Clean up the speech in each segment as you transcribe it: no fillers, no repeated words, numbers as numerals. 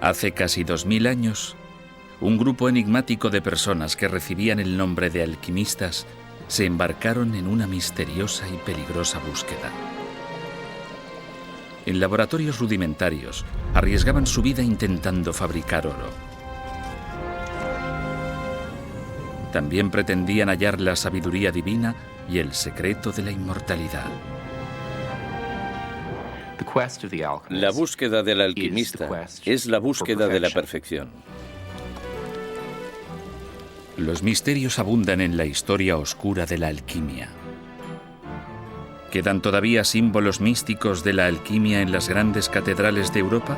Hace casi 2000 años, un grupo enigmático de personas que recibían el nombre de alquimistas se embarcaron en una misteriosa y peligrosa búsqueda. En laboratorios rudimentarios, arriesgaban su vida intentando fabricar oro. También pretendían hallar la sabiduría divina y el secreto de la inmortalidad. La búsqueda del alquimista es la búsqueda de la perfección. Los misterios abundan en la historia oscura de la alquimia. ¿Quedan todavía símbolos místicos de la alquimia en las grandes catedrales de Europa?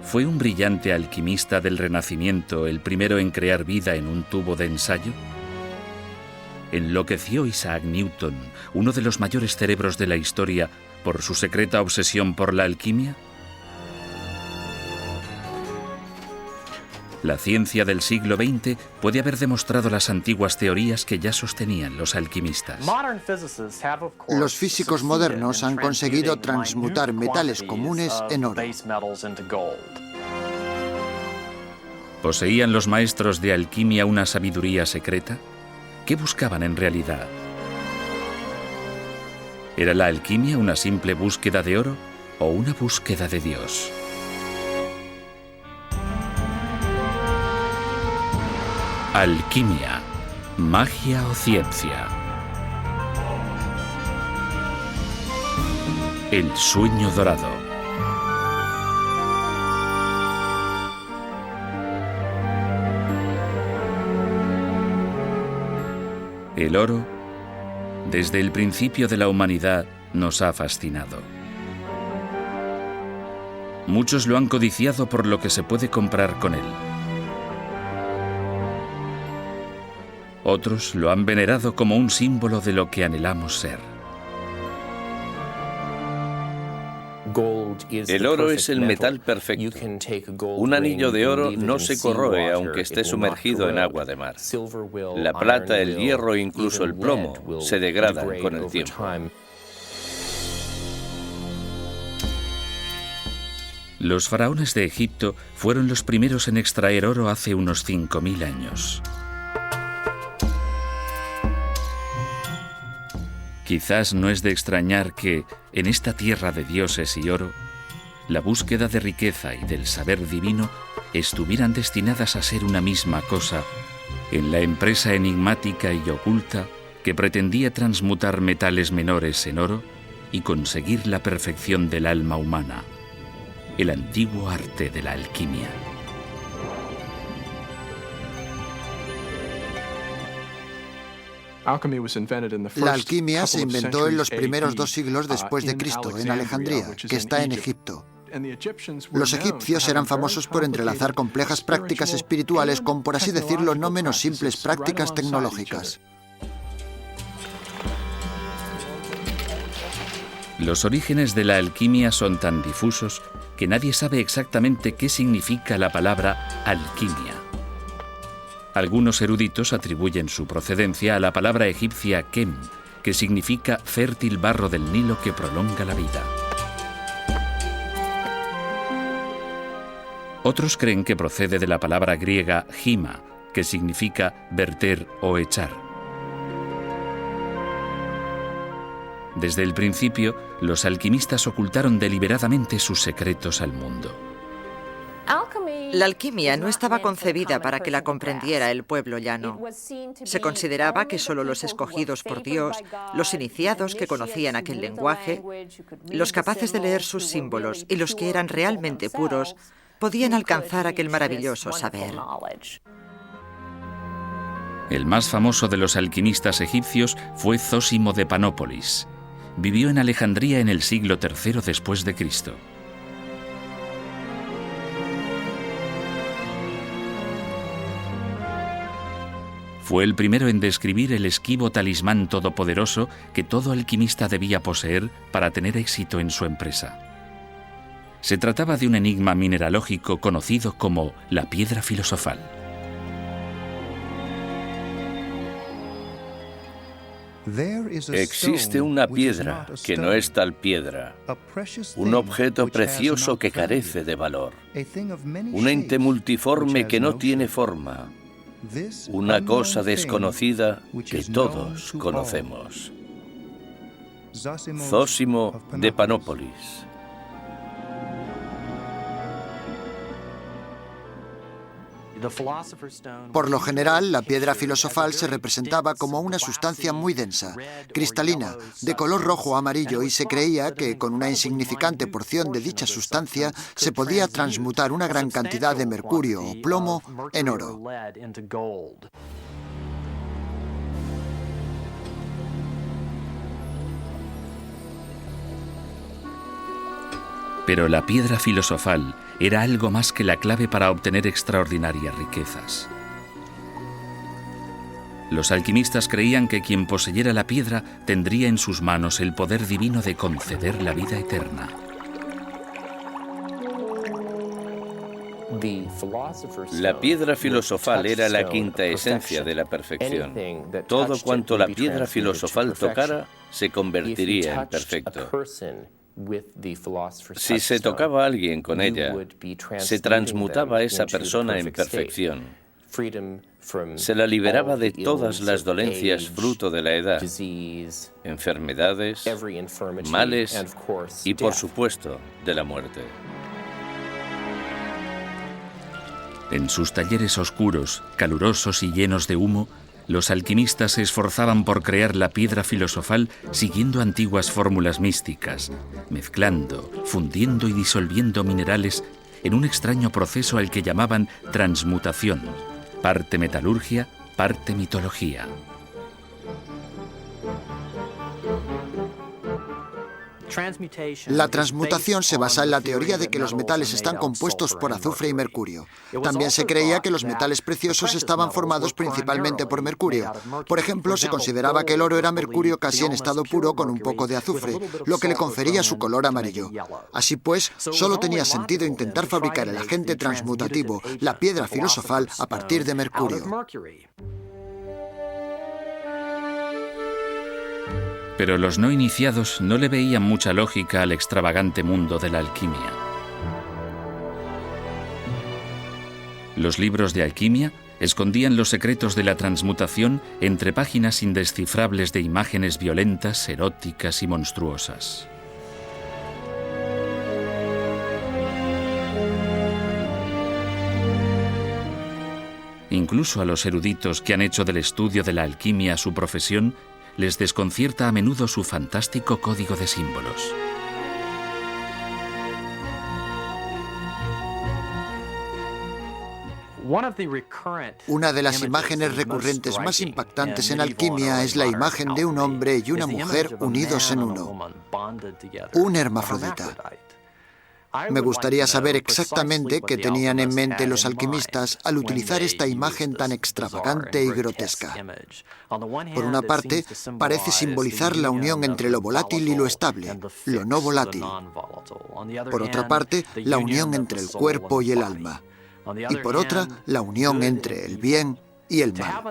¿Fue un brillante alquimista del Renacimiento el primero en crear vida en un tubo de ensayo? ¿Enloqueció Isaac Newton, uno de los mayores cerebros de la historia, por su secreta obsesión por la alquimia? La ciencia del siglo XX puede haber demostrado las antiguas teorías que ya sostenían los alquimistas. Los físicos modernos han conseguido transmutar metales comunes en oro. ¿Poseían los maestros de alquimia una sabiduría secreta? ¿Qué buscaban en realidad? ¿Era la alquimia una simple búsqueda de oro o una búsqueda de Dios? Alquimia, magia o ciencia. El sueño dorado. El oro, desde el principio de la humanidad, nos ha fascinado. Muchos lo han codiciado por lo que se puede comprar con él. Otros lo han venerado como un símbolo de lo que anhelamos ser. El oro es el metal perfecto. Un anillo de oro no se corroe aunque esté sumergido en agua de mar. La plata, el hierro e incluso el plomo se degradan con el tiempo. Los faraones de Egipto fueron los primeros en extraer oro hace unos 5000 años. Quizás no es de extrañar que, en esta tierra de dioses y oro, la búsqueda de riqueza y del saber divino estuvieran destinadas a ser una misma cosa en la empresa enigmática y oculta que pretendía transmutar metales menores en oro y conseguir la perfección del alma humana, el antiguo arte de la alquimia. La alquimia se inventó en los primeros 2 siglos después de Cristo, en Alejandría, que está en Egipto. Los egipcios eran famosos por entrelazar complejas prácticas espirituales con, por así decirlo, no menos simples prácticas tecnológicas. Los orígenes de la alquimia son tan difusos que nadie sabe exactamente qué significa la palabra alquimia. Algunos eruditos atribuyen su procedencia a la palabra egipcia kem, que significa fértil barro del Nilo que prolonga la vida. Otros creen que procede de la palabra griega hima, que significa verter o echar. Desde el principio, los alquimistas ocultaron deliberadamente sus secretos al mundo. La alquimia no estaba concebida para que la comprendiera el pueblo llano. Se consideraba que solo los escogidos por Dios, los iniciados que conocían aquel lenguaje, los capaces de leer sus símbolos y los que eran realmente puros, podían alcanzar aquel maravilloso saber. El más famoso de los alquimistas egipcios fue Zósimo de Panópolis. Vivió en Alejandría en el siglo III después de Cristo. Fue el primero en describir el esquivo talismán todopoderoso que todo alquimista debía poseer para tener éxito en su empresa. Se trataba de un enigma mineralógico conocido como la piedra filosofal. Existe una piedra que no es tal piedra, un objeto precioso que carece de valor, un ente multiforme que no tiene forma, una cosa desconocida que todos conocemos. Zósimo de Panópolis. Por lo general, la piedra filosofal se representaba como una sustancia muy densa, cristalina, de color rojo o amarillo, y se creía que con una insignificante porción de dicha sustancia se podía transmutar una gran cantidad de mercurio o plomo en oro. Pero la piedra filosofal era algo más que la clave para obtener extraordinarias riquezas. Los alquimistas creían que quien poseyera la piedra tendría en sus manos el poder divino de conceder la vida eterna. La piedra filosofal era la quinta esencia de la perfección. Todo cuanto la piedra filosofal tocara se convertiría en perfecto. Si se tocaba a alguien con ella, se transmutaba a esa persona en perfección. Se la liberaba de todas las dolencias fruto de la edad, enfermedades, males y, por supuesto, de la muerte. En sus talleres oscuros, calurosos y llenos de humo, los alquimistas se esforzaban por crear la piedra filosofal siguiendo antiguas fórmulas místicas, mezclando, fundiendo y disolviendo minerales en un extraño proceso al que llamaban transmutación, parte metalurgia, parte mitología. La transmutación se basa en la teoría de que los metales están compuestos por azufre y mercurio. También se creía que los metales preciosos estaban formados principalmente por mercurio. Por ejemplo, se consideraba que el oro era mercurio casi en estado puro con un poco de azufre, lo que le confería su color amarillo. Así pues, solo tenía sentido intentar fabricar el agente transmutativo, la piedra filosofal, a partir de mercurio. Pero los no iniciados no le veían mucha lógica al extravagante mundo de la alquimia. Los libros de alquimia escondían los secretos de la transmutación entre páginas indescifrables de imágenes violentas, eróticas y monstruosas. Incluso a los eruditos que han hecho del estudio de la alquimia su profesión, les desconcierta a menudo su fantástico código de símbolos. Una de las imágenes recurrentes más impactantes en alquimia es la imagen de un hombre y una mujer unidos en uno, un hermafrodita. Me gustaría saber exactamente qué tenían en mente los alquimistas al utilizar esta imagen tan extravagante y grotesca. Por una parte, parece simbolizar la unión entre lo volátil y lo estable, lo no volátil. Por otra parte, la unión entre el cuerpo y el alma. Y por otra, la unión entre el bien y el mal.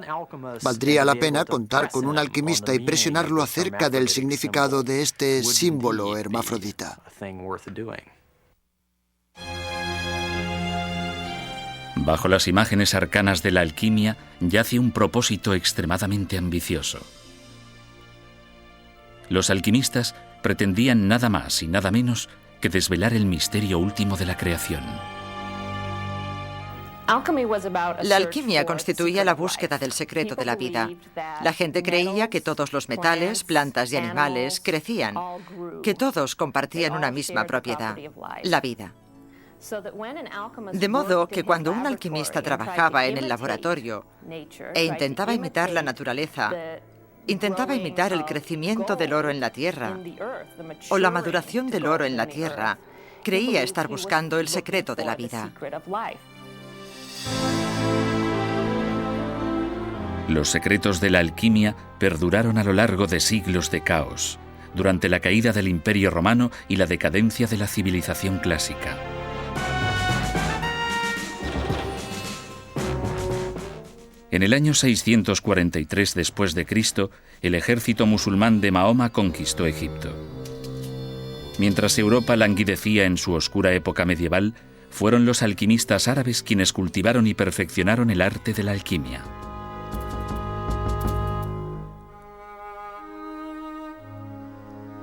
Valdría la pena contar con un alquimista y presionarlo acerca del significado de este símbolo hermafrodita. Bajo las imágenes arcanas de la alquimia yace un propósito extremadamente ambicioso. Los alquimistas pretendían nada más y nada menos que desvelar el misterio último de la creación. La alquimia constituía la búsqueda del secreto de la vida. La gente creía que todos los metales, plantas y animales crecían, que todos compartían una misma propiedad, la vida. De modo que cuando un alquimista trabajaba en el laboratorio e intentaba imitar la naturaleza, intentaba imitar el crecimiento del oro en la tierra o la maduración del oro en la tierra, creía estar buscando el secreto de la vida. Los secretos de la alquimia perduraron a lo largo de siglos de caos, durante la caída del Imperio Romano y la decadencia de la civilización clásica. En el año 643 después de Cristo, el ejército musulmán de Mahoma conquistó Egipto. Mientras Europa languidecía en su oscura época medieval, fueron los alquimistas árabes quienes cultivaron y perfeccionaron el arte de la alquimia.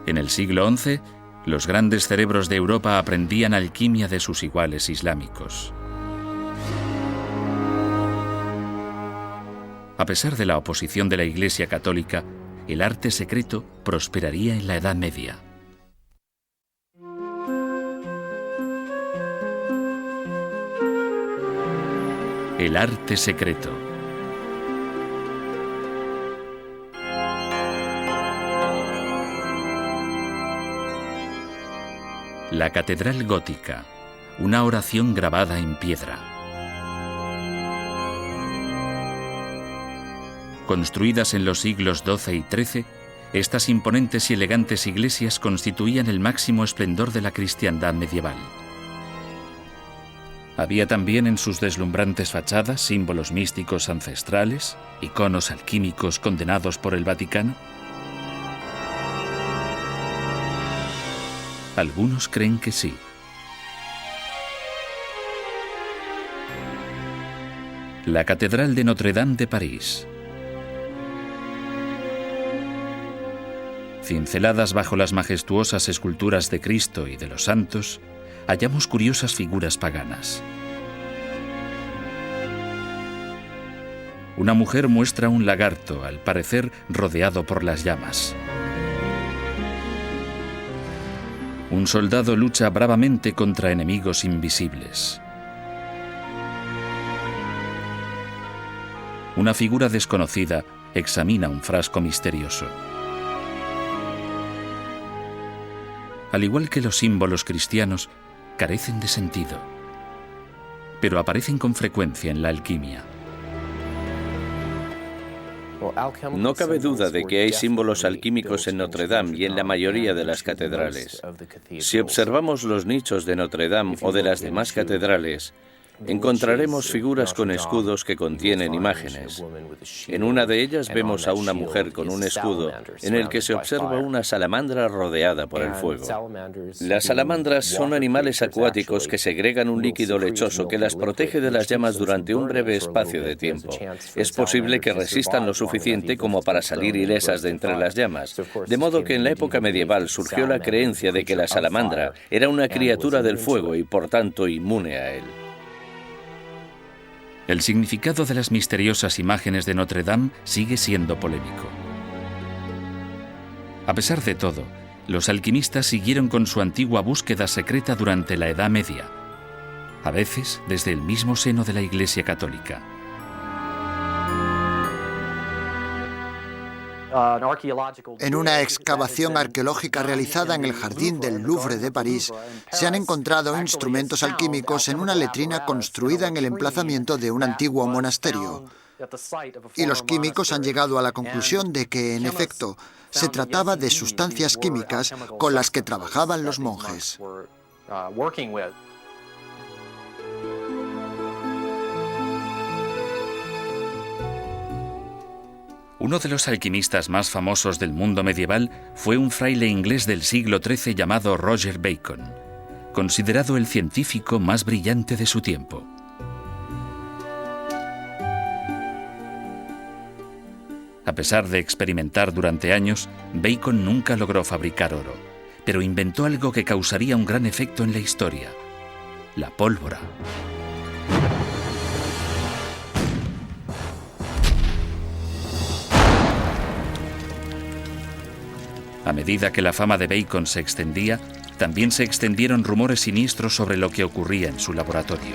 En el siglo XI, los grandes cerebros de Europa aprendían alquimia de sus iguales islámicos. A pesar de la oposición de la Iglesia católica, el arte secreto prosperaría en la Edad Media. El arte secreto. La Catedral Gótica, una oración grabada en piedra. Construidas en los siglos XII y XIII, estas imponentes y elegantes iglesias constituían el máximo esplendor de la cristiandad medieval. Había también en sus deslumbrantes fachadas símbolos místicos ancestrales, iconos alquímicos condenados por el Vaticano. Algunos creen que sí. La Catedral de Notre-Dame de París. Cinceladas bajo las majestuosas esculturas de Cristo y de los santos, hallamos curiosas figuras paganas. Una mujer muestra un lagarto, al parecer rodeado por las llamas. Un soldado lucha bravamente contra enemigos invisibles. Una figura desconocida examina un frasco misterioso. Al igual que los símbolos cristianos, carecen de sentido, pero aparecen con frecuencia en la alquimia. No cabe duda de que hay símbolos alquímicos en Notre-Dame y en la mayoría de las catedrales. Si observamos los nichos de Notre-Dame o de las demás catedrales, encontraremos figuras con escudos que contienen imágenes. En una de ellas vemos a una mujer con un escudo en el que se observa una salamandra rodeada por el fuego. Las salamandras son animales acuáticos que segregan un líquido lechoso que las protege de las llamas durante un breve espacio de tiempo. Es posible que resistan lo suficiente como para salir ilesas de entre las llamas, de modo que en la época medieval surgió la creencia de que la salamandra era una criatura del fuego y por tanto inmune a él. El significado de las misteriosas imágenes de Notre-Dame sigue siendo polémico. A pesar de todo, los alquimistas siguieron con su antigua búsqueda secreta durante la Edad Media, a veces desde el mismo seno de la Iglesia Católica. En una excavación arqueológica realizada en el Jardín del Louvre de París, se han encontrado instrumentos alquímicos en una letrina construida en el emplazamiento de un antiguo monasterio. Y los químicos han llegado a la conclusión de que, en efecto, se trataba de sustancias químicas con las que trabajaban los monjes. Uno de los alquimistas más famosos del mundo medieval fue un fraile inglés del siglo XIII llamado Roger Bacon, considerado el científico más brillante de su tiempo. A pesar de experimentar durante años, Bacon nunca logró fabricar oro, pero inventó algo que causaría un gran efecto en la historia: la pólvora. A medida que la fama de Bacon se extendía, también se extendieron rumores siniestros sobre lo que ocurría en su laboratorio.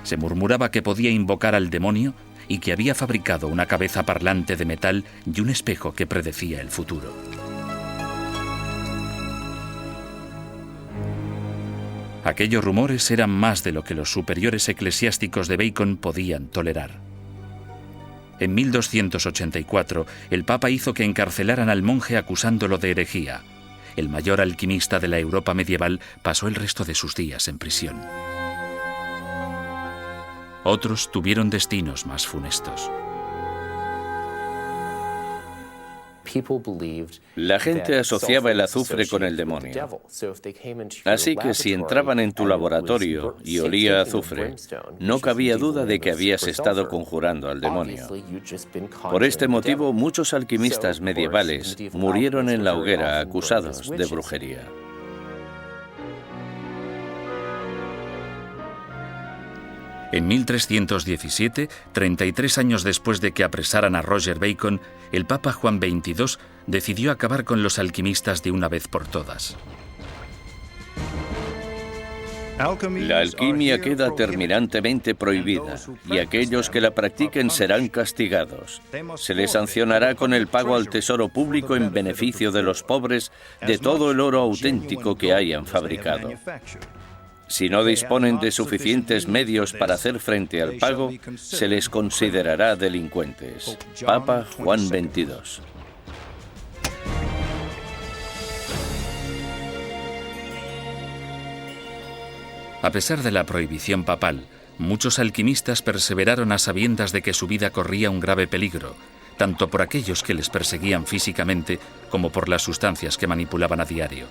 Se murmuraba que podía invocar al demonio y que había fabricado una cabeza parlante de metal y un espejo que predecía el futuro. Aquellos rumores eran más de lo que los superiores eclesiásticos de Bacon podían tolerar. En 1284, el Papa hizo que encarcelaran al monje acusándolo de herejía. El mayor alquimista de la Europa medieval pasó el resto de sus días en prisión. Otros tuvieron destinos más funestos. La gente asociaba el azufre con el demonio. Así que si entraban en tu laboratorio y olía a azufre, no cabía duda de que habías estado conjurando al demonio. Por este motivo, muchos alquimistas medievales murieron en la hoguera acusados de brujería. En 1317, 33 años después de que apresaran a Roger Bacon, el Papa Juan XXII decidió acabar con los alquimistas de una vez por todas. La alquimia queda terminantemente prohibida y aquellos que la practiquen serán castigados. Se les sancionará con el pago al tesoro público en beneficio de los pobres de todo el oro auténtico que hayan fabricado. Si no disponen de suficientes medios para hacer frente al pago, se les considerará delincuentes. Papa Juan XXII. A pesar de la prohibición papal, muchos alquimistas perseveraron a sabiendas de que su vida corría un grave peligro, tanto por aquellos que les perseguían físicamente como por las sustancias que manipulaban a diario.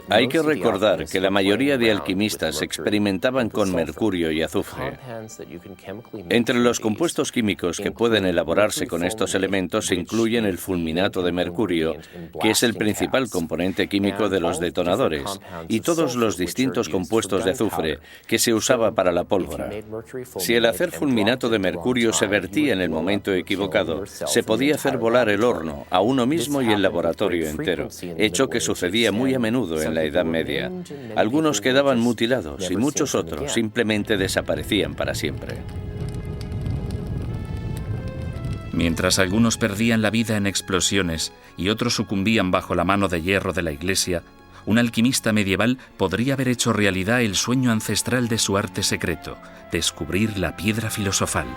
Hay que recordar que la mayoría de alquimistas experimentaban con mercurio y azufre. Entre los compuestos químicos que pueden elaborarse con estos elementos se incluyen el fulminato de mercurio, que es el principal componente químico de los detonadores, y todos los distintos compuestos de azufre que se usaba para la pólvora. Si el hacer fulminato de mercurio se vertía en el momento equivocado, se podía hacer volar el horno a uno mismo y el laboratorio entero, hecho que sucedía muy a menudo en la Edad Media. Algunos quedaban mutilados y muchos otros simplemente desaparecían para siempre. Mientras algunos perdían la vida en explosiones y otros sucumbían bajo la mano de hierro de la Iglesia, un alquimista medieval podría haber hecho realidad el sueño ancestral de su arte secreto, descubrir la piedra filosofal.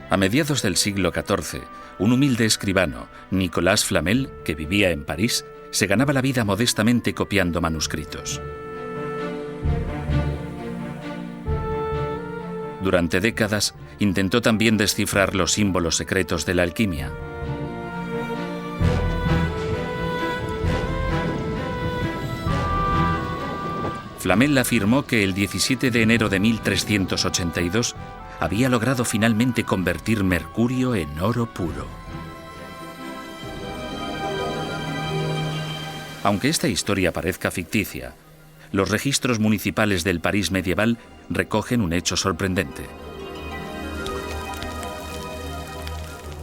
A mediados del siglo XIV, un humilde escribano, Nicolas Flamel, que vivía en París, se ganaba la vida modestamente copiando manuscritos. Durante décadas, intentó también descifrar los símbolos secretos de la alquimia. Flamel afirmó que el 17 de enero de 1382 había logrado finalmente convertir mercurio en oro puro. Aunque esta historia parezca ficticia, los registros municipales del París medieval recogen un hecho sorprendente.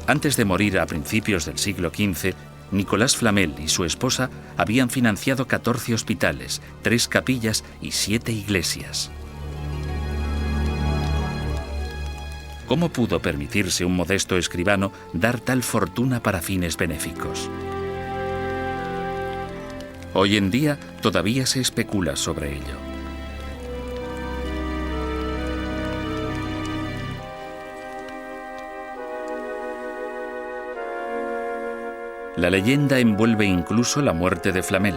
Antes de morir a principios del siglo XV, Nicolas Flamel y su esposa habían financiado 14 hospitales, 3 capillas y 7 iglesias. ¿Cómo pudo permitirse un modesto escribano dar tal fortuna para fines benéficos? Hoy en día todavía se especula sobre ello. La leyenda envuelve incluso la muerte de Flamel.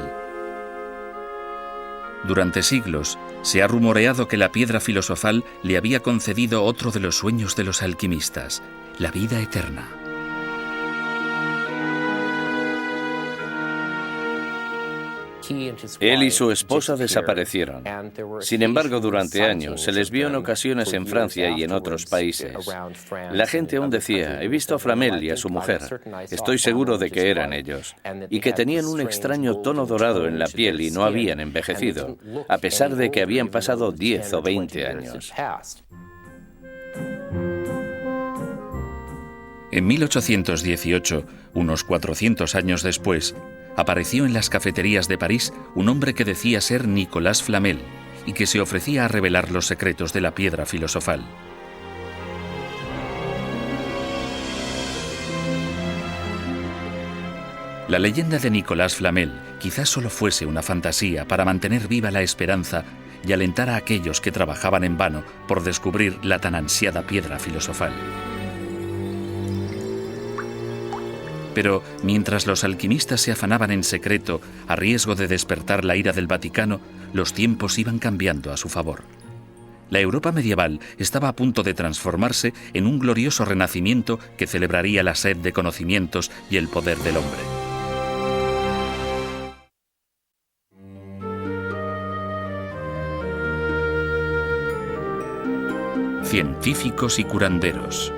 Durante siglos se ha rumoreado que la piedra filosofal le había concedido otro de los sueños de los alquimistas, la vida eterna. Él y su esposa desaparecieron. Sin embargo, durante años se les vio en ocasiones en Francia y en otros países. La gente aún decía, he visto a Flamel y a su mujer. Estoy seguro de que eran ellos. Y que tenían un extraño tono dorado en la piel y no habían envejecido, a pesar de que habían pasado 10 o 20 años. En 1818, unos 400 años después, apareció en las cafeterías de París un hombre que decía ser Nicolas Flamel y que se ofrecía a revelar los secretos de la piedra filosofal. La leyenda de Nicolas Flamel quizás solo fuese una fantasía para mantener viva la esperanza y alentar a aquellos que trabajaban en vano por descubrir la tan ansiada piedra filosofal. Pero mientras los alquimistas se afanaban en secreto, a riesgo de despertar la ira del Vaticano, los tiempos iban cambiando a su favor. La Europa medieval estaba a punto de transformarse en un glorioso renacimiento que celebraría la sed de conocimientos y el poder del hombre. Científicos y curanderos.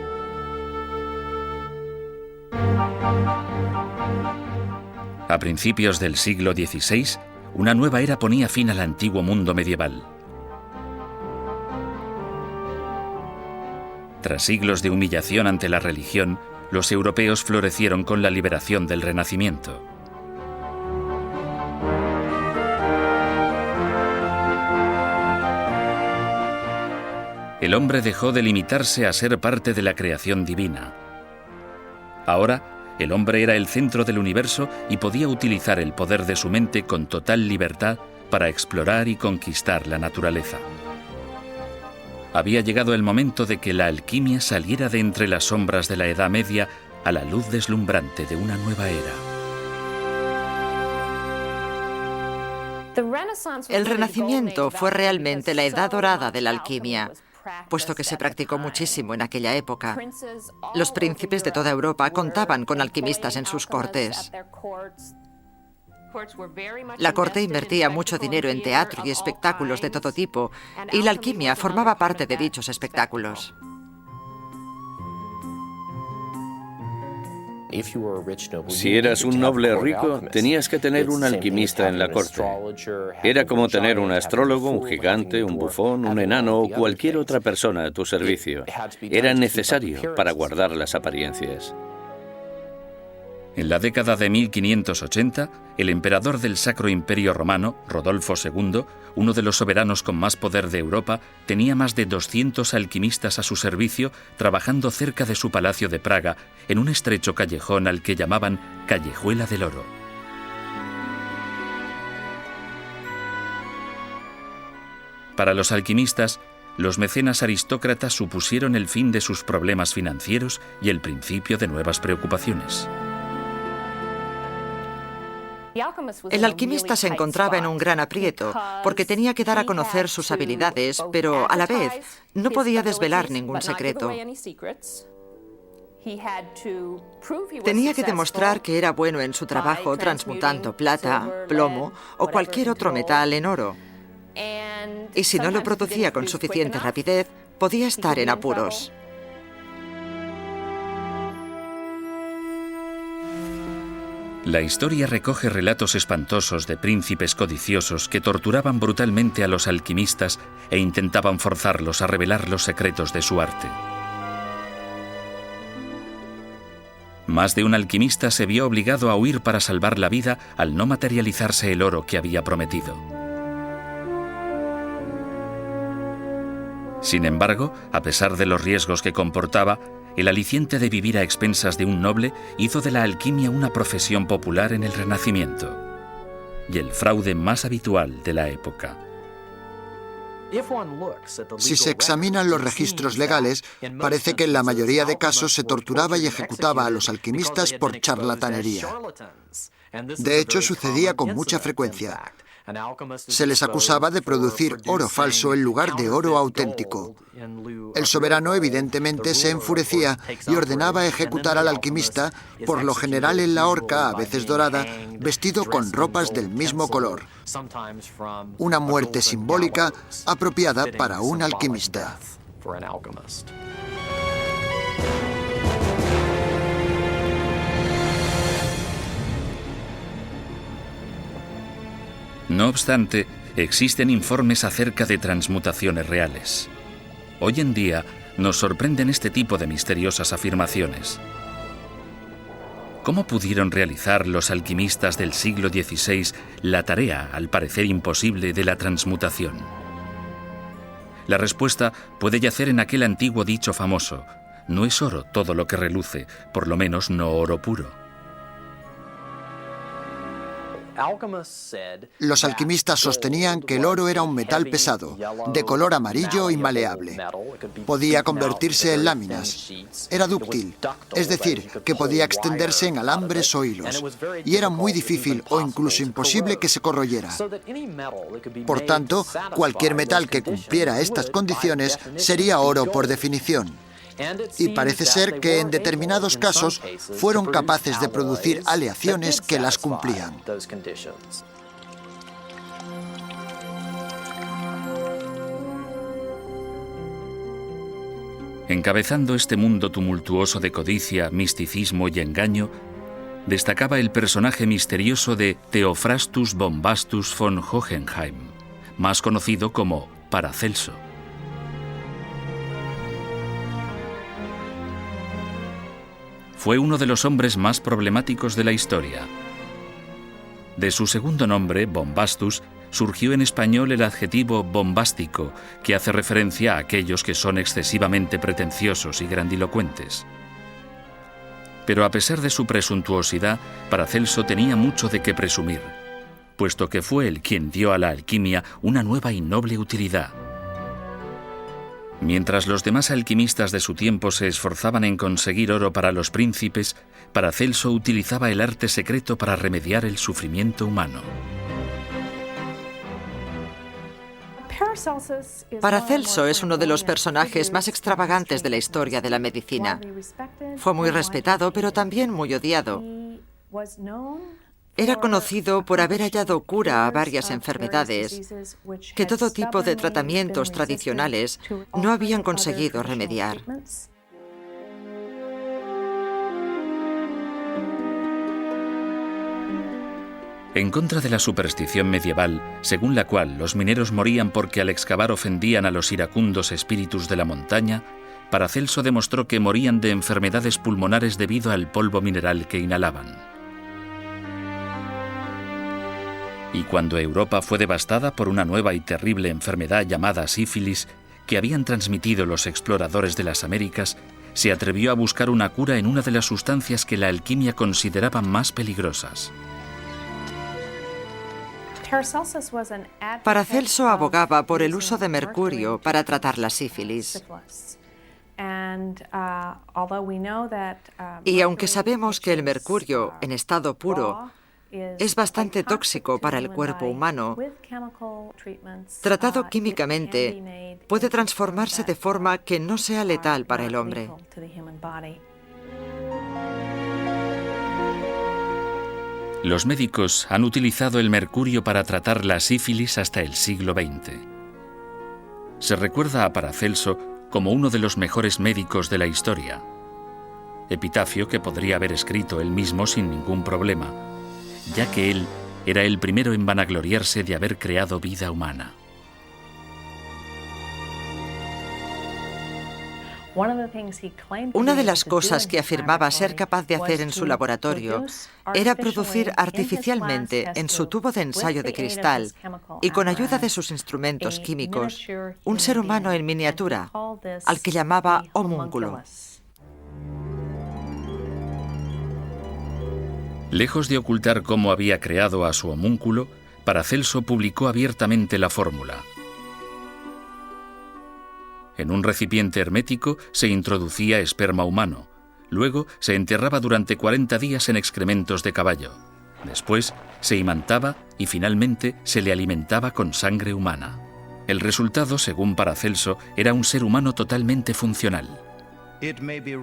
A principios del siglo XVI, una nueva era ponía fin al antiguo mundo medieval. Tras siglos de humillación ante la religión, los europeos florecieron con la liberación del Renacimiento. El hombre dejó de limitarse a ser parte de la creación divina. Ahora, el hombre era el centro del universo y podía utilizar el poder de su mente con total libertad para explorar y conquistar la naturaleza. Había llegado el momento de que la alquimia saliera de entre las sombras de la Edad Media a la luz deslumbrante de una nueva era. El Renacimiento fue realmente la edad dorada de la alquimia, puesto que se practicó muchísimo en aquella época. Los príncipes de toda Europa contaban con alquimistas en sus cortes. La corte invertía mucho dinero en teatro y espectáculos de todo tipo, y la alquimia formaba parte de dichos espectáculos. Si eras un noble rico, tenías que tener un alquimista en la corte. Era como tener un astrólogo, un gigante, un bufón, un enano o cualquier otra persona a tu servicio. Era necesario para guardar las apariencias. En la década de 1580, el emperador del Sacro Imperio Romano, Rodolfo II, uno de los soberanos con más poder de Europa, tenía más de 200 alquimistas a su servicio trabajando cerca de su palacio de Praga, en un estrecho callejón al que llamaban Callejuela del Oro. Para los alquimistas, los mecenas aristócratas supusieron el fin de sus problemas financieros y el principio de nuevas preocupaciones. El alquimista se encontraba en un gran aprieto porque tenía que dar a conocer sus habilidades, pero a la vez no podía desvelar ningún secreto. Tenía que demostrar que era bueno en su trabajo transmutando plata, plomo o cualquier otro metal en oro. Y si no lo producía con suficiente rapidez, podía estar en apuros. La historia recoge relatos espantosos de príncipes codiciosos que torturaban brutalmente a los alquimistas e intentaban forzarlos a revelar los secretos de su arte. Más de un alquimista se vio obligado a huir para salvar la vida al no materializarse el oro que había prometido. Sin embargo, a pesar de los riesgos que comportaba, el aliciente de vivir a expensas de un noble hizo de la alquimia una profesión popular en el Renacimiento y el fraude más habitual de la época. Si se examinan los registros legales, parece que en la mayoría de casos se torturaba y ejecutaba a los alquimistas por charlatanería. De hecho, sucedía con mucha frecuencia. Se les acusaba de producir oro falso en lugar de oro auténtico. El soberano evidentemente se enfurecía y ordenaba ejecutar al alquimista, por lo general en la horca, a veces dorada, vestido con ropas del mismo color. Una muerte simbólica apropiada para un alquimista. No obstante, existen informes acerca de transmutaciones reales. Hoy en día nos sorprenden este tipo de misteriosas afirmaciones. ¿Cómo pudieron realizar los alquimistas del siglo XVI la tarea, al parecer imposible, de la transmutación? La respuesta puede yacer en aquel antiguo dicho famoso: no es oro todo lo que reluce, por lo menos no oro puro. Los alquimistas sostenían que el oro era un metal pesado, de color amarillo y maleable. Podía convertirse en láminas. Era dúctil, es decir, que podía extenderse en alambres o hilos. Y era muy difícil o incluso imposible que se corroyera. Por tanto, cualquier metal que cumpliera estas condiciones sería oro por definición. Y parece ser que en determinados casos fueron capaces de producir aleaciones que las cumplían. Encabezando este mundo tumultuoso de codicia, misticismo y engaño, destacaba el personaje misterioso de Theophrastus Bombastus von Hohenheim, más conocido como Paracelso. Fue uno de los hombres más problemáticos de la historia. De su segundo nombre, Bombastus, surgió en español el adjetivo bombástico, que hace referencia a aquellos que son excesivamente pretenciosos y grandilocuentes. Pero a pesar de su presuntuosidad, Paracelso tenía mucho de qué presumir, puesto que fue él quien dio a la alquimia una nueva y noble utilidad. Mientras los demás alquimistas de su tiempo se esforzaban en conseguir oro para los príncipes, Paracelso utilizaba el arte secreto para remediar el sufrimiento humano. Paracelso es uno de los personajes más extravagantes de la historia de la medicina. Fue muy respetado, pero también muy odiado. Era conocido por haber hallado cura a varias enfermedades que todo tipo de tratamientos tradicionales no habían conseguido remediar. En contra de la superstición medieval, según la cual los mineros morían porque al excavar ofendían a los iracundos espíritus de la montaña, Paracelso demostró que morían de enfermedades pulmonares debido al polvo mineral que inhalaban. Y cuando Europa fue devastada por una nueva y terrible enfermedad llamada sífilis, que habían transmitido los exploradores de las Américas, se atrevió a buscar una cura en una de las sustancias que la alquimia consideraba más peligrosas. Paracelso abogaba por el uso de mercurio para tratar la sífilis. Y aunque sabemos que el mercurio, en estado puro, es bastante tóxico para el cuerpo humano, tratado químicamente, puede transformarse de forma que no sea letal para el hombre. Los médicos han utilizado el mercurio para tratar la sífilis hasta el siglo XX. Se recuerda a Paracelso como uno de los mejores médicos de la historia, epitafio que podría haber escrito él mismo sin ningún problema, ya que él era el primero en vanagloriarse de haber creado vida humana. Una de las cosas que afirmaba ser capaz de hacer en su laboratorio era producir artificialmente en su tubo de ensayo de cristal y con ayuda de sus instrumentos químicos un ser humano en miniatura, al que llamaba homúnculo. Lejos de ocultar cómo había creado a su homúnculo, Paracelso publicó abiertamente la fórmula. En un recipiente hermético se introducía esperma humano. Luego se enterraba durante 40 días en excrementos de caballo. Después se imantaba y finalmente se le alimentaba con sangre humana. El resultado, según Paracelso, era un ser humano totalmente funcional.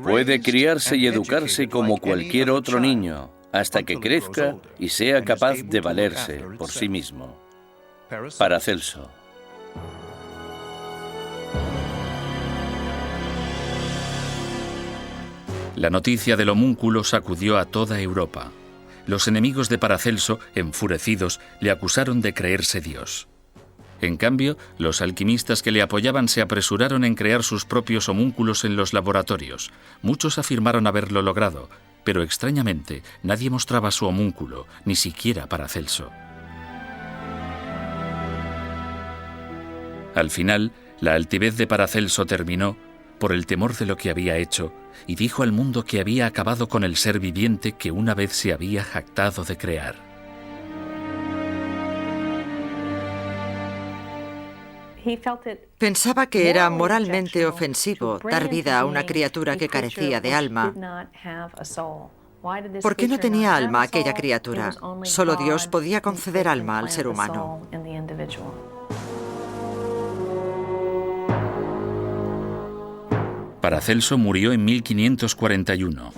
Puede criarse y educarse como cualquier otro niño, hasta que crezca y sea capaz de valerse por sí mismo. Paracelso. La noticia del homúnculo sacudió a toda Europa. Los enemigos de Paracelso, enfurecidos, le acusaron de creerse Dios. En cambio, los alquimistas que le apoyaban se apresuraron en crear sus propios homúnculos en los laboratorios. Muchos afirmaron haberlo logrado, pero extrañamente nadie mostraba su homúnculo, ni siquiera Paracelso. Al final, la altivez de Paracelso terminó por el temor de lo que había hecho, y dijo al mundo que había acabado con el ser viviente que una vez se había jactado de crear. Pensaba que era moralmente ofensivo dar vida a una criatura que carecía de alma. ¿Por qué no tenía alma aquella criatura? Solo Dios podía conceder alma al ser humano. Paracelso murió en 1541.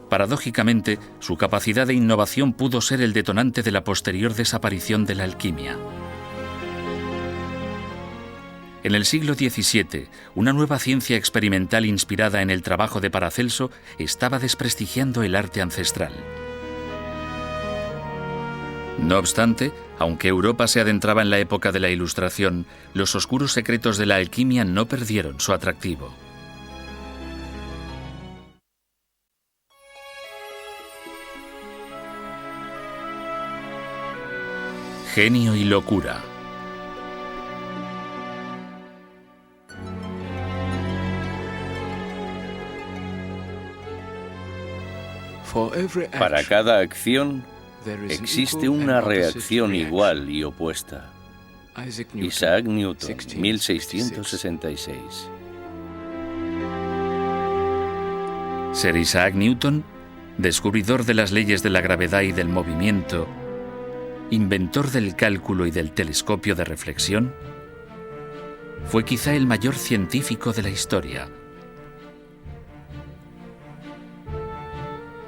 Paradójicamente, su capacidad de innovación pudo ser el detonante de la posterior desaparición de la alquimia. En el siglo XVII, una nueva ciencia experimental inspirada en el trabajo de Paracelso estaba desprestigiando el arte ancestral. No obstante, aunque Europa se adentraba en la época de la Ilustración, los oscuros secretos de la alquimia no perdieron su atractivo. Genio y locura. Para cada acción existe una reacción igual y opuesta. Isaac Newton, 1666. Sir Isaac Newton, descubridor de las leyes de la gravedad y del movimiento, inventor del cálculo y del telescopio de reflexión, fue quizá el mayor científico de la historia,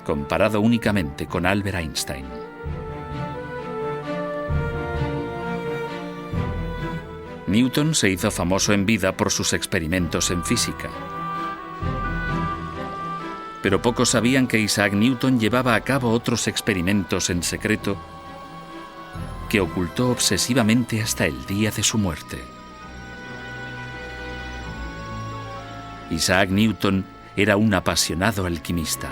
comparado únicamente con Albert Einstein. Newton se hizo famoso en vida por sus experimentos en física. Pero pocos sabían que Isaac Newton llevaba a cabo otros experimentos en secreto que ocultó obsesivamente hasta el día de su muerte. Isaac Newton era un apasionado alquimista.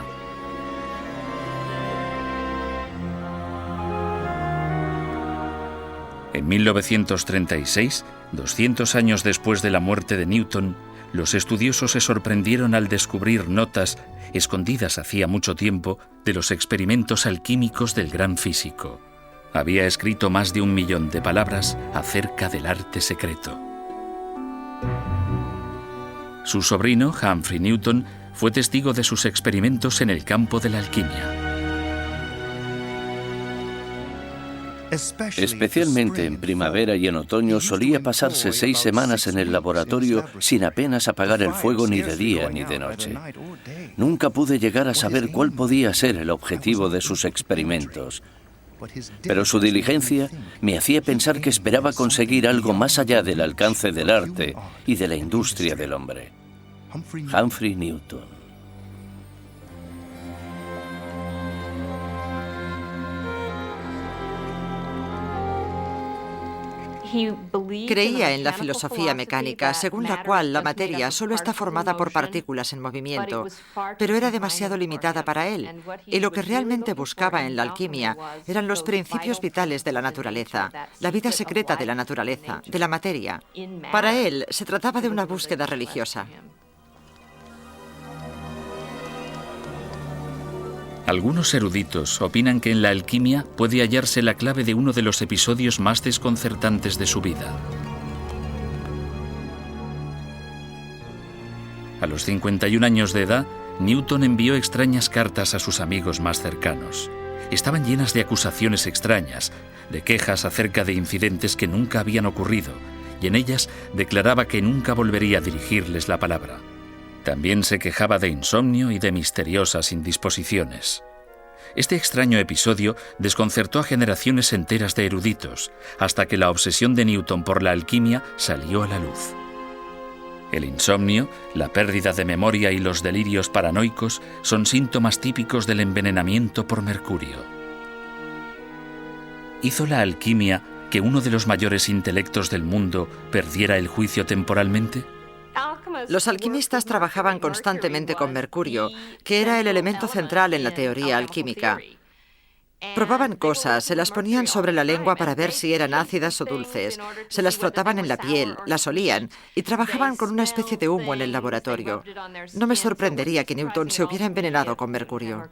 En 1936, 200 años después de la muerte de Newton, los estudiosos se sorprendieron al descubrir notas escondidas hacía mucho tiempo de los experimentos alquímicos del gran físico. Había escrito más de 1 millón de palabras acerca del arte secreto. Su sobrino, Humphrey Newton, fue testigo de sus experimentos en el campo de la alquimia. Especialmente en primavera y en otoño solía pasarse 6 semanas en el laboratorio sin apenas apagar el fuego ni de día ni de noche. Nunca pude llegar a saber cuál podía ser el objetivo de sus experimentos, pero su diligencia me hacía pensar que esperaba conseguir algo más allá del alcance del arte y de la industria del hombre. Humphrey Newton. Creía en la filosofía mecánica, según la cual la materia solo está formada por partículas en movimiento, pero era demasiado limitada para él, y lo que realmente buscaba en la alquimia eran los principios vitales de la naturaleza, la vida secreta de la naturaleza, de la materia. Para él se trataba de una búsqueda religiosa. Algunos eruditos opinan que en la alquimia puede hallarse la clave de uno de los episodios más desconcertantes de su vida. A los 51 años de edad, Newton envió extrañas cartas a sus amigos más cercanos. Estaban llenas de acusaciones extrañas, de quejas acerca de incidentes que nunca habían ocurrido, y en ellas declaraba que nunca volvería a dirigirles la palabra. También se quejaba de insomnio y de misteriosas indisposiciones. Este extraño episodio desconcertó a generaciones enteras de eruditos, hasta que la obsesión de Newton por la alquimia salió a la luz. El insomnio, la pérdida de memoria y los delirios paranoicos son síntomas típicos del envenenamiento por mercurio. ¿Hizo la alquimia que uno de los mayores intelectos del mundo perdiera el juicio temporalmente? Los alquimistas trabajaban constantemente con mercurio, que era el elemento central en la teoría alquímica. Probaban cosas, se las ponían sobre la lengua para ver si eran ácidas o dulces, se las frotaban en la piel, las olían y trabajaban con una especie de humo en el laboratorio. No me sorprendería que Newton se hubiera envenenado con mercurio.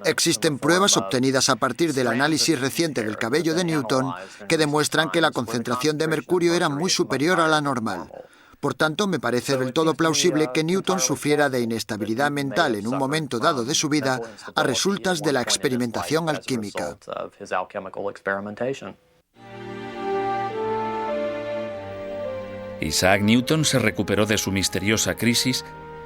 Existen pruebas obtenidas a partir del análisis reciente del cabello de Newton que demuestran que la concentración de mercurio era muy superior a la normal. Por tanto, me parece del todo plausible que Newton sufriera de inestabilidad mental en un momento dado de su vida a resultas de la experimentación alquímica. Isaac Newton se recuperó de su misteriosa crisis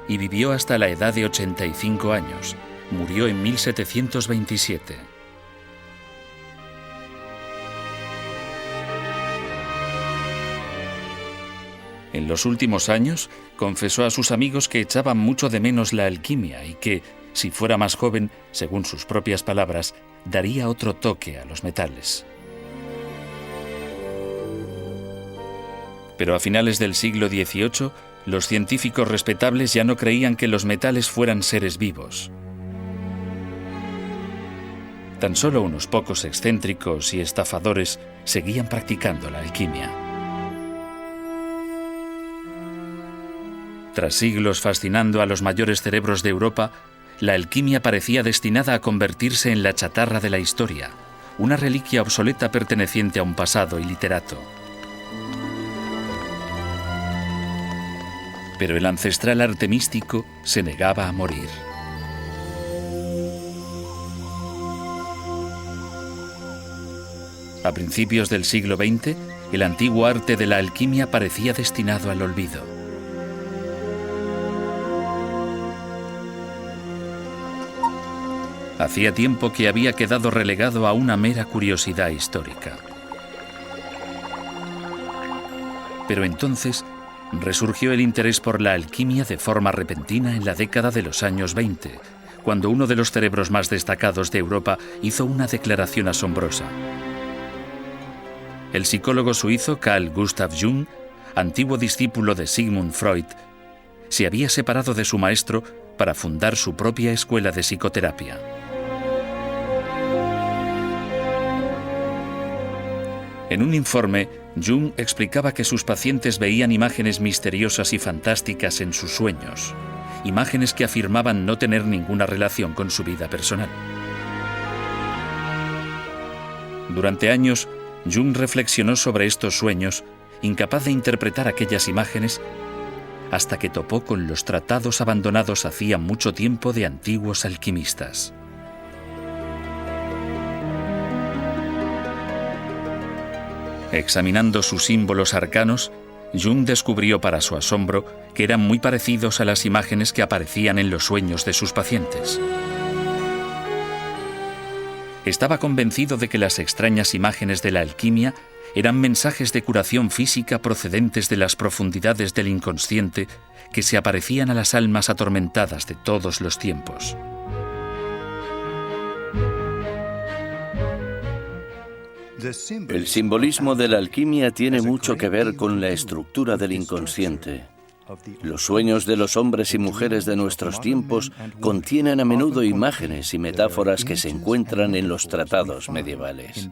y vivió hasta la edad de 85 años. Murió en 1727. En los últimos años, confesó a sus amigos que echaban mucho de menos la alquimia y que, si fuera más joven, según sus propias palabras, daría otro toque a los metales. Pero a finales del siglo XVIII, los científicos respetables ya no creían que los metales fueran seres vivos. Tan solo unos pocos excéntricos y estafadores seguían practicando la alquimia. Tras siglos fascinando a los mayores cerebros de Europa, la alquimia parecía destinada a convertirse en la chatarra de la historia, una reliquia obsoleta perteneciente a un pasado iliterato. Pero el ancestral arte místico se negaba a morir. A principios del siglo XX, el antiguo arte de la alquimia parecía destinado al olvido. Hacía tiempo que había quedado relegado a una mera curiosidad histórica. Pero entonces resurgió el interés por la alquimia de forma repentina en la década de los años 20, cuando uno de los cerebros más destacados de Europa hizo una declaración asombrosa. El psicólogo suizo Carl Gustav Jung, antiguo discípulo de Sigmund Freud, se había separado de su maestro para fundar su propia escuela de psicoterapia. En un informe, Jung explicaba que sus pacientes veían imágenes misteriosas y fantásticas en sus sueños, imágenes que afirmaban no tener ninguna relación con su vida personal. Durante años, Jung reflexionó sobre estos sueños, incapaz de interpretar aquellas imágenes, hasta que topó con los tratados abandonados hacía mucho tiempo de antiguos alquimistas. Examinando sus símbolos arcanos, Jung descubrió para su asombro que eran muy parecidos a las imágenes que aparecían en los sueños de sus pacientes. Estaba convencido de que las extrañas imágenes de la alquimia eran mensajes de curación física procedentes de las profundidades del inconsciente que se aparecían a las almas atormentadas de todos los tiempos. El simbolismo de la alquimia tiene mucho que ver con la estructura del inconsciente. Los sueños de los hombres y mujeres de nuestros tiempos contienen a menudo imágenes y metáforas que se encuentran en los tratados medievales.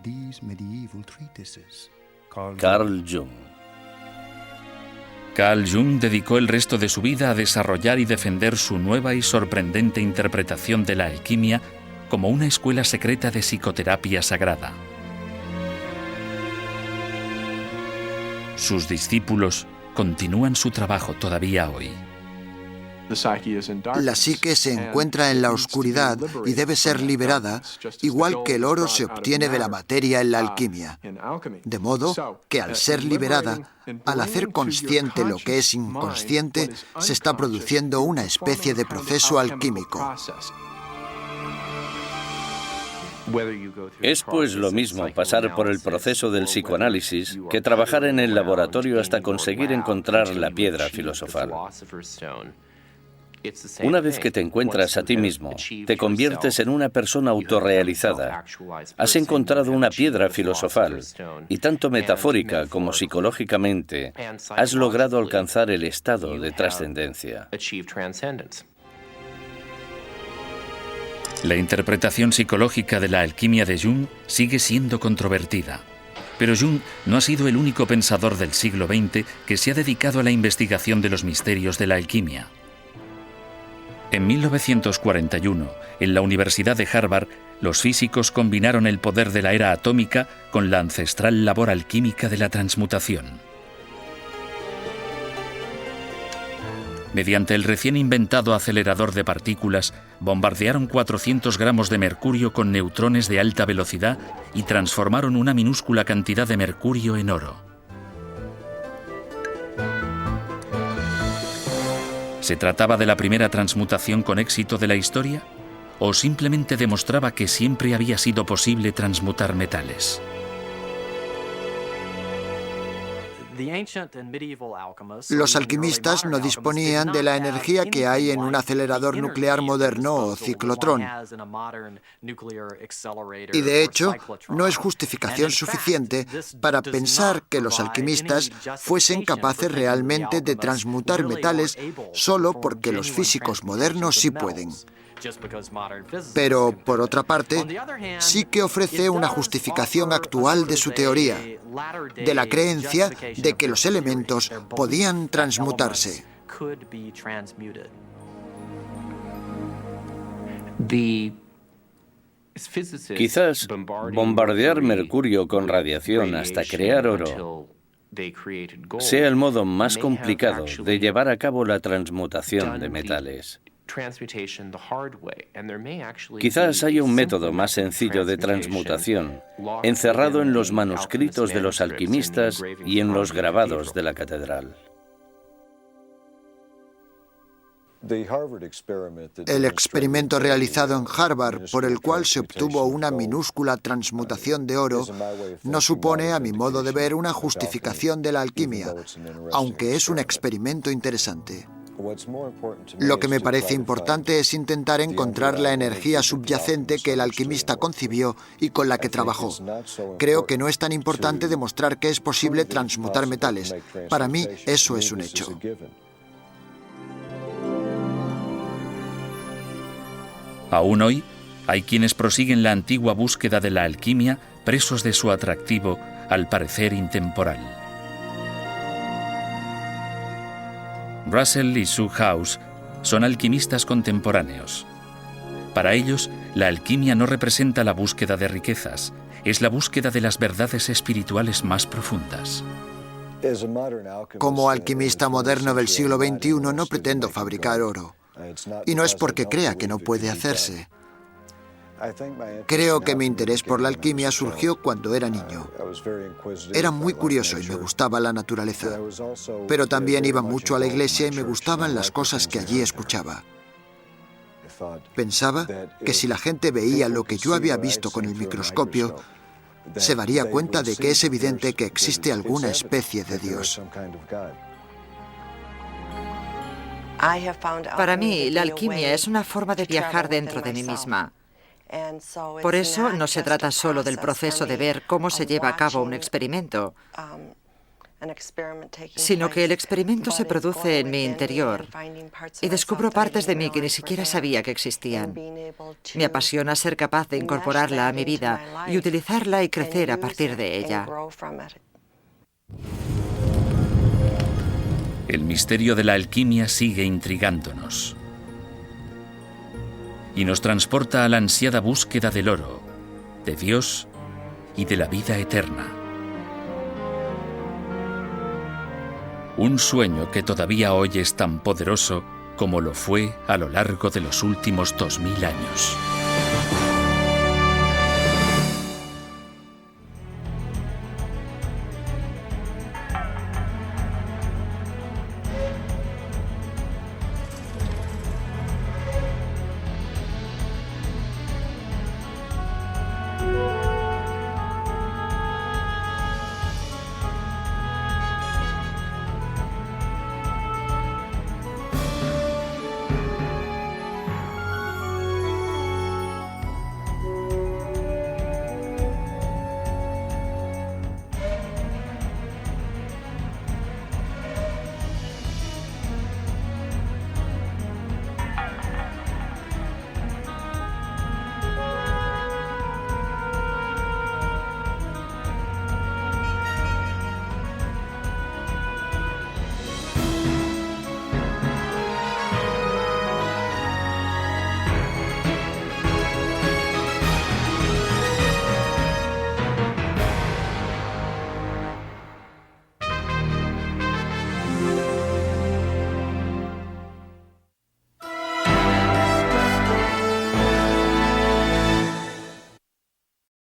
Carl Jung. Carl Jung dedicó el resto de su vida a desarrollar y defender su nueva y sorprendente interpretación de la alquimia como una escuela secreta de psicoterapia sagrada. Sus discípulos continúan su trabajo todavía hoy. La psique se encuentra en la oscuridad y debe ser liberada, igual que el oro se obtiene de la materia en la alquimia. De modo que al ser liberada, al hacer consciente lo que es inconsciente, se está produciendo una especie de proceso alquímico. Es pues lo mismo pasar por el proceso del psicoanálisis que trabajar en el laboratorio hasta conseguir encontrar la piedra filosofal. Una vez que te encuentras a ti mismo, te conviertes en una persona autorrealizada. Has encontrado una piedra filosofal y tanto metafórica como psicológicamente has logrado alcanzar el estado de trascendencia. La interpretación psicológica de la alquimia de Jung sigue siendo controvertida. Pero Jung no ha sido el único pensador del siglo XX que se ha dedicado a la investigación de los misterios de la alquimia. En 1941, en la Universidad de Harvard, los físicos combinaron el poder de la era atómica con la ancestral labor alquímica de la transmutación. Mediante el recién inventado acelerador de partículas, bombardearon 400 gramos de mercurio con neutrones de alta velocidad y transformaron una minúscula cantidad de mercurio en oro. ¿Se trataba de la primera transmutación con éxito de la historia? ¿O simplemente demostraba que siempre había sido posible transmutar metales? Los alquimistas no disponían de la energía que hay en un acelerador nuclear moderno o ciclotrón. Y de hecho, no es justificación suficiente para pensar que los alquimistas fuesen capaces realmente de transmutar metales solo porque los físicos modernos sí pueden. Pero, por otra parte, sí que ofrece una justificación actual de su teoría, de la creencia de que los elementos podían transmutarse. Quizás bombardear mercurio con radiación hasta crear oro sea el modo más complicado de llevar a cabo la transmutación de metales. Quizás haya un método más sencillo de transmutación, encerrado en los manuscritos de los alquimistas y en los grabados de la catedral. El experimento realizado en Harvard, por el cual se obtuvo una minúscula transmutación de oro, no supone, a mi modo de ver, una justificación de la alquimia, aunque es un experimento interesante. Lo que me parece importante es intentar encontrar la energía subyacente que el alquimista concibió y con la que trabajó. Creo que no es tan importante demostrar que es posible transmutar metales. Para mí, eso es un hecho. Aún hoy, hay quienes prosiguen la antigua búsqueda de la alquimia, presos de su atractivo, al parecer intemporal. Russell y Sue House son alquimistas contemporáneos. Para ellos, la alquimia no representa la búsqueda de riquezas, es la búsqueda de las verdades espirituales más profundas. Como alquimista moderno del siglo XXI no pretendo fabricar oro. Y no es porque crea que no puede hacerse. Creo que mi interés por la alquimia surgió cuando era niño. Era muy curioso y me gustaba la naturaleza. Pero también iba mucho a la iglesia y me gustaban las cosas que allí escuchaba. Pensaba que si la gente veía lo que yo había visto con el microscopio, se daría cuenta de que es evidente que existe alguna especie de Dios. Para mí, la alquimia es una forma de viajar dentro de mí misma. Por eso no se trata solo del proceso de ver cómo se lleva a cabo un experimento, sino que el experimento se produce en mi interior y descubro partes de mí que ni siquiera sabía que existían. Me apasiona ser capaz de incorporarla a mi vida y utilizarla y crecer a partir de ella. El misterio de la alquimia sigue intrigándonos y nos transporta a la ansiada búsqueda del oro, de Dios y de la vida eterna. Un sueño que todavía hoy es tan poderoso como lo fue a lo largo de los últimos 2000 años.